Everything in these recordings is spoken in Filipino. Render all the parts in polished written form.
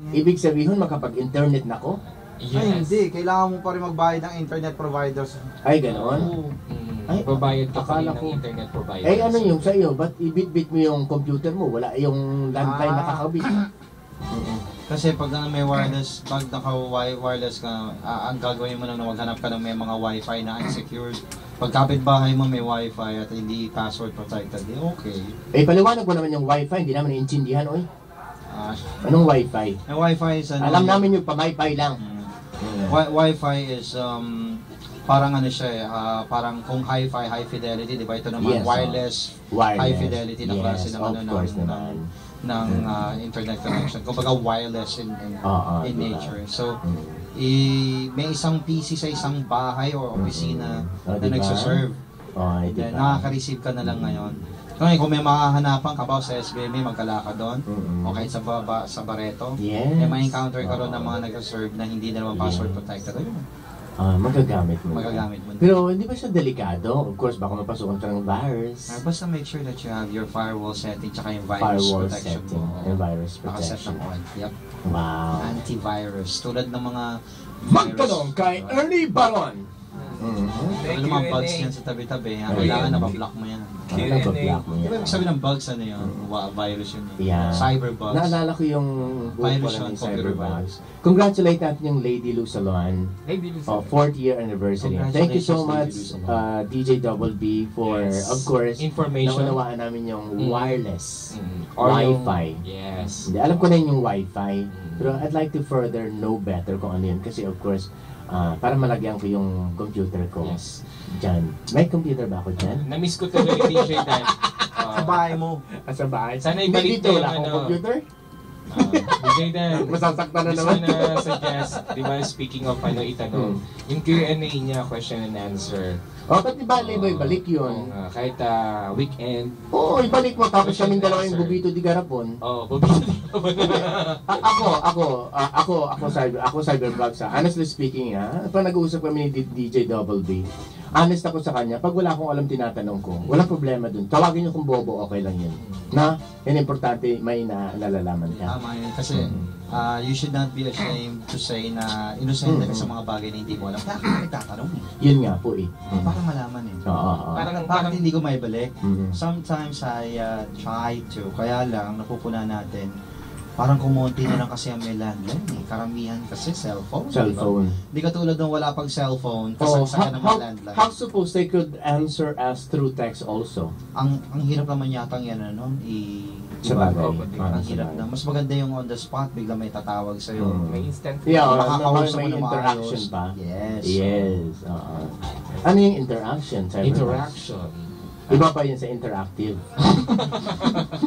Ibig sabihin, makapag-internet na ako? Yes. Ay, hindi. Kailangan mo pa rin magbayad ng internet providers. Ay, ganoon? Ay, Babayad ka pa rin akala ng ko. internet provider. Eh, ano yung sa'yo? Ba't ibit-bit mo yung computer mo? Wala yung landline na kakabit. Kasi pag may wireless, pag naka-wireless ka, ang gagawin mo lang na maghanap ka ng may mga wifi na unsecured. Pag kapitbahay mo may wifi at hindi password protected, di okay. Eh, paliwanag mo naman yung wifi, hindi naman naiintindihan, oy. Anong wifi? May wifi is ano, Alam namin yung pa-wifi lang. Wi-Fi is parang ano siya eh, parang kung hi-fi, high fidelity, di ba? Ito naman Yes, wireless, high fidelity na klase ng ano ng internet connection. Kumbaga wireless in nature. So, may isang PC sa isang bahay o opisina na nagsaserve. Then nakaka-receive ka na lang ngayon. Kung may makahanapan ka ba sa SBMA, magkala ka doon, o kahit sa baba, sa Barreto, may encounter ka ron ng mga nag-serve na hindi na naman password protected. Magagamit mo. Magagamit mo. Pero hindi ba siya delikado? Of course, baka mapasukan ka ng virus. Basta make sure that you have your firewall setting tsaka yung virus protection mo. Yung virus Nakaset protection. ng on. Yep. Wow. Antivirus. Tulad ng mga Magtanong kay Ernie Baron. Ano mga bugs yan sa tabi-tabi. Kailangan na-block mo yan. Na-block mo Di yan. ba ibig sabihin ng bugs ano yun? Virus yun. Yeah. Cyber bugs. Naalala ko yung Virus buong yun, ng computer cyberbugs. Congratulate natin yung Lady Lou Salon. 4th year anniversary. Thank you so much, DJ Double B, for, of course, information. naunawaan namin yung wireless. Or Wi-Fi. Yes. Hindi, alam ko na yung Wi-Fi. Pero I'd like to further know better kung ano yun. Kasi of course, para malagyan ko yung computer ko. Yes. Diyan. May computer ba ako dyan? Na-miss ko tuloy DJ Dan. Sa bahay mo. Sa bahay? Sana Hindi, ibalik dito yung wala akong computer? DJ Dan. Masasaktan na Gusto naman. na suggest, di ba, speaking of ano itanong, yung Q&A niya, question and answer. Ba't di ba ibalik yun? Kahit weekend. Oo, ibalik mo. Tapos kaming dalawa yung Bubito di Garapon. Bubito di Ako cyberbug sa. Honestly speaking, pag nag-uusap kami ni DJ Double B, honest ako sa kanya, pag wala akong alam tinatanong ko, walang problema dun. Tawagin niyo kung bobo, okay lang yun. Yan importante, may nalalaman ka. Tama yun. Kasi you should not be ashamed to say na inosente ka sa mga bagay na hindi mo alam. Kaya ka nagtatanong eh. Yun nga po eh. Para malaman eh. Parang hindi ko maibalik. Sometimes I try to. Kaya lang, napupuna natin. Parang kumonti na lang kasi ang may landline eh. Karamihan kasi cellphone. Cellphone. Hindi ka tulad ng wala pang cellphone. Kasagsagan ng mga landline. How suppose they could answer us through text also? Ang hirap naman yata yan ano, sa bagay. Ang hirap na. Mas maganda yung on the spot, bigla may tatawag sa'yo. May instant. Yeah, makakausap may mo na interaction maayos. pa. Yes. Yes. Ano yung interaction? Interaction. Iba pa yun sa interactive.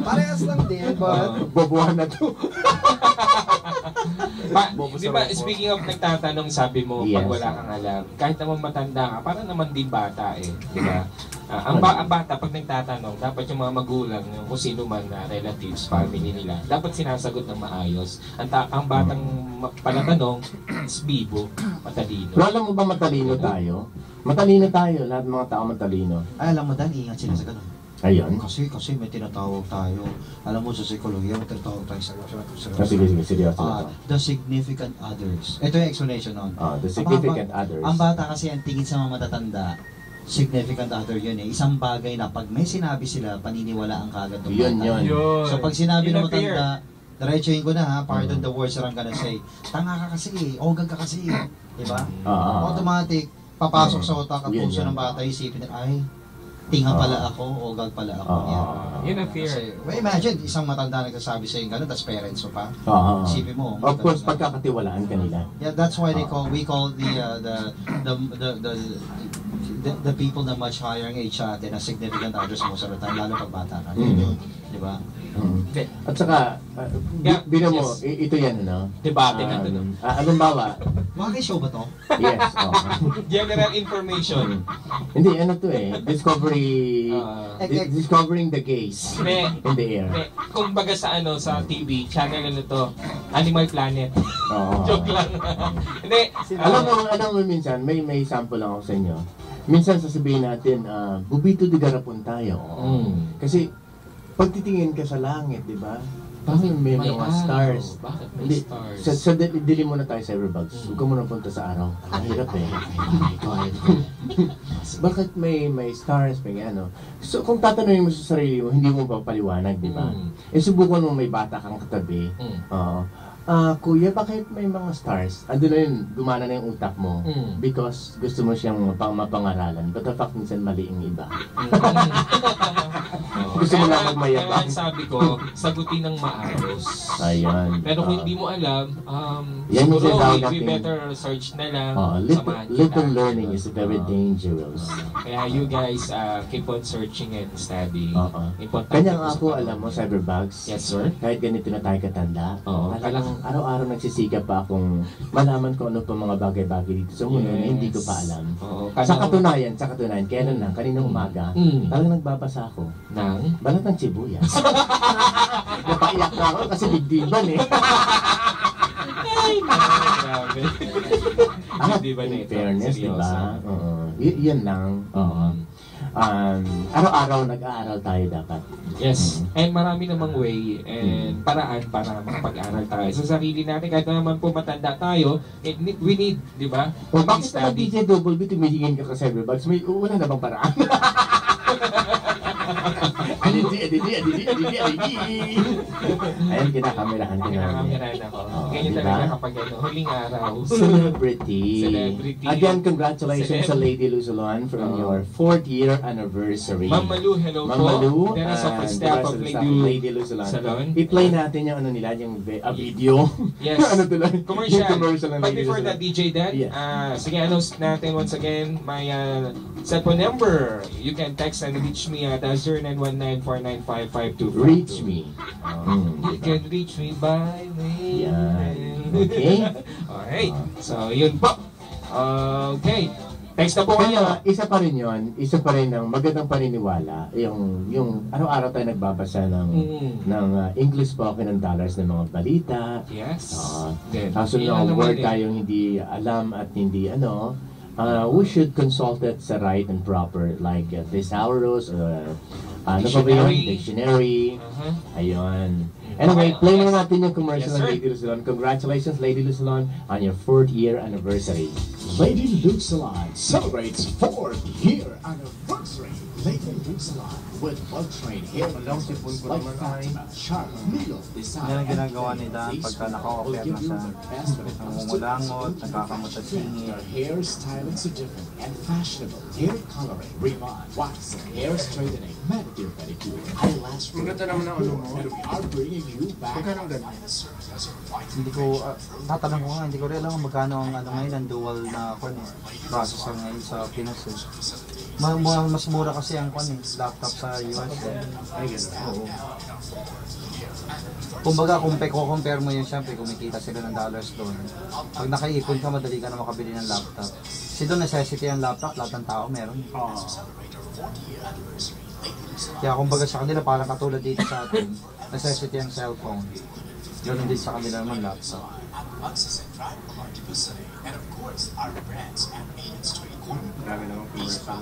Parehas lang din, but... Bobuhan na to. Di ba, speaking of nagtatanong, sabi mo, pag wala kang alam, kahit naman matanda ka, parang naman din bata eh. Di ba? Ang bata, pag nagtatanong, dapat yung mga magulang, yung kung sino man na relatives, family nila, dapat sinasagot ng maayos. Ang batang palatanong, is bibo, matalino. Pero alam mo ba matalino tayo? Matalino tayo, lahat ng mga tao matalino. Ay, alam mo, Dan, ingat sila sa ganun. Ayun. Kasi may tinatawag tayo. Alam mo, sa psikolohiya, may tinatawag tayo sa Sige, seryoso na to. The significant others. Ito yung explanation nun. The significant others. Ang bata kasi ang tingin sa mga matatanda, significant other yun eh. Isang bagay na pag may sinabi sila, paniniwalaan ka agad ng bata. Yun. So pag sinabi ng matanda, diretsuhin ko na ha, pardon the words that I'm gonna say. Tanga ka kasi eh, ogag ka kasi eh. Diba? Automatic, papasok sa utak at puso ng bata, isipin na, ay, tinga pala ako, ogag pala ako. Yun ang fear. Kasi, imagine, isang matanda nagsasabi sa'yo gano'n, tapos parents mo pa. Isipin mo. Of course, pagkakatiwalaan kanila. Yeah, that's why we call the people na much higher ang age sa atin na significant others most of the time, lalo pag bata ka. Di ba? At saka, bilang mo, ito yan, ano? Debate na ito. Anong bawa? Mga show ba to? Yes. General information. Hindi, ano to eh. Discovering the gays in the air. Kung baga sa sa TV, channel ano to, Animal Planet. Joke lang. Hindi. Alam mo minsan, may sample lang ako sa inyo. Minsan sasabihin natin, Bubito di Garapon tayo. Kasi, pag titingin ka sa langit, di ba? Bakit may May mga araw. stars? Bakit may Hindi, stars? sa dili muna tayo sa Cyberbugs. Huwag ka muna punta sa araw. Ang hirap eh. Bakit may stars, may ano? So, kung tatanungin mo sa sarili mo, hindi mo pa paliwanag, di ba? Eh, subukan mo may bata kang katabi. Oo. Kuya, bakit may mga stars? Ando na yun, gumana na yung utak mo. Because gusto mo siyang mapangaralan. But the fact, minsan mali ang iba. Gusto mo lang magmayabang. Kaya sabi ko, sagutin ng maayos. Ayan. Pero kung hindi mo alam, yan yung siguro sinasabi we natin. better search na lang. Samahan Little kita. learning is very dangerous. Kaya you guys keep on searching and studying. Importante Kanya nga sa ako, panahon. alam mo, Cyberbugs. Yes, sir. Kahit ganito na tayo katanda. Oo. Talagang araw-araw nagsisikap pa akong malaman ko ano pa mga bagay-bagay dito sa mundo na hindi ko pa alam. Oo. Sa katunayan, kailan lang, kaninang umaga, talagang nagbabasa ako. Nang? Balat ng sibuyas. Napaiyak na ako kasi digdiban eh. Ay, grabe. Hindi ba In nito? fairness, di Seryoso. ba? Yan lang. Araw-araw nag-aaral tayo dapat. Yes. And marami namang way and paraan para makapag-aral tayo sa sarili natin. Kahit naman po matanda tayo, we need, di ba? O bakit naman DJ Double B tumingin ka sa Cyberbugs? Wala na bang paraan? Adidi. Ayun, kinakamerahan ko na. Kinakamerahan ako. Ganyan diba? talaga kapag huling araw. Celebrity. Celebrity. Again, congratulations sa Lady Luzulon from your 4th year anniversary. Ma'am Malu, hello Ma'am Malu, po. Then as of and staff the of rest of Lady Luzulon. Salon. I-play natin yung ano nila, yung video. Yes. Ano tuloy? Commercial. Yung commercial ng But Lady before Luzulon. that, DJ Dan, Yeah. sige, announce natin once again my cellphone number. You can text and reach me at 0919-495-5242. Reach me. You can reach me by mail. Yan. Okay? Alright. So, yun po. Okay. Text na po kayo. Kaya isa pa rin yun, isa pa rin ng magandang paniniwala, yung araw-araw tayo nagbabasa ng English spoken and dollars ng mga balita. Yes. Kaso ng word tayong hindi alam at hindi we should consult it sa right and proper, like thesaurus or ano pa ba yun? Dictionary. Ayun. Anyway, play na natin yung commercial ng Lady Luzulon. Congratulations, Lady Luzulon, on your 4th year anniversary. Lady Luke Salon celebrates 4th year anniversary. Lady Luke Salon with well-trained hair producers like Fatima, Sharp, Milo, Design, Yan ang ginagawa ni Dan pagka naka-offer na siya. Namumulangot, nagkakamot at singit. Their hair styling so different and fashionable. Hair coloring, rebond, waxing, hair straightening, manicure, pedicure, eyelash Maganda naman ang ano mo. and we are bringing you back. Magkano ganun? Hindi ko, tatanong ko nga, hindi ko rin alam kung magkano ang ngayon, ang dual na processor ngayon sa Pinas. Mas mura kasi ang laptop sa US. Ay, ganda. Oo. Kumbaga, kung compare mo yun, syempre, kumikita sila ng dollars doon. Pag nakaipon ka, madali ka na makabili ng laptop. Kasi doon, necessity ang laptop, lahat ng tao meron. Kaya kumbaga sa kanila, parang katulad dito sa atin, necessity ang cellphone. Ganoon din sa kanila naman laptop. Grabe naman commercial.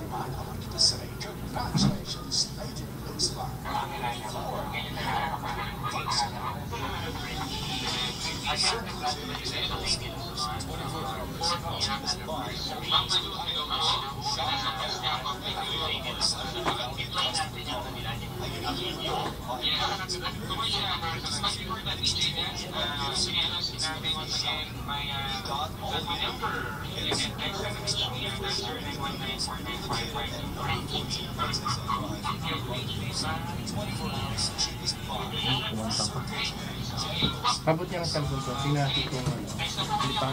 Abot niya ang cellphone ko. Tingnan natin kung ano.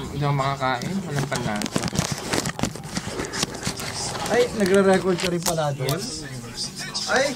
Hindi ako makakain. Walang panlasa. Ay, nagre-record ka rin pala doon? Ay!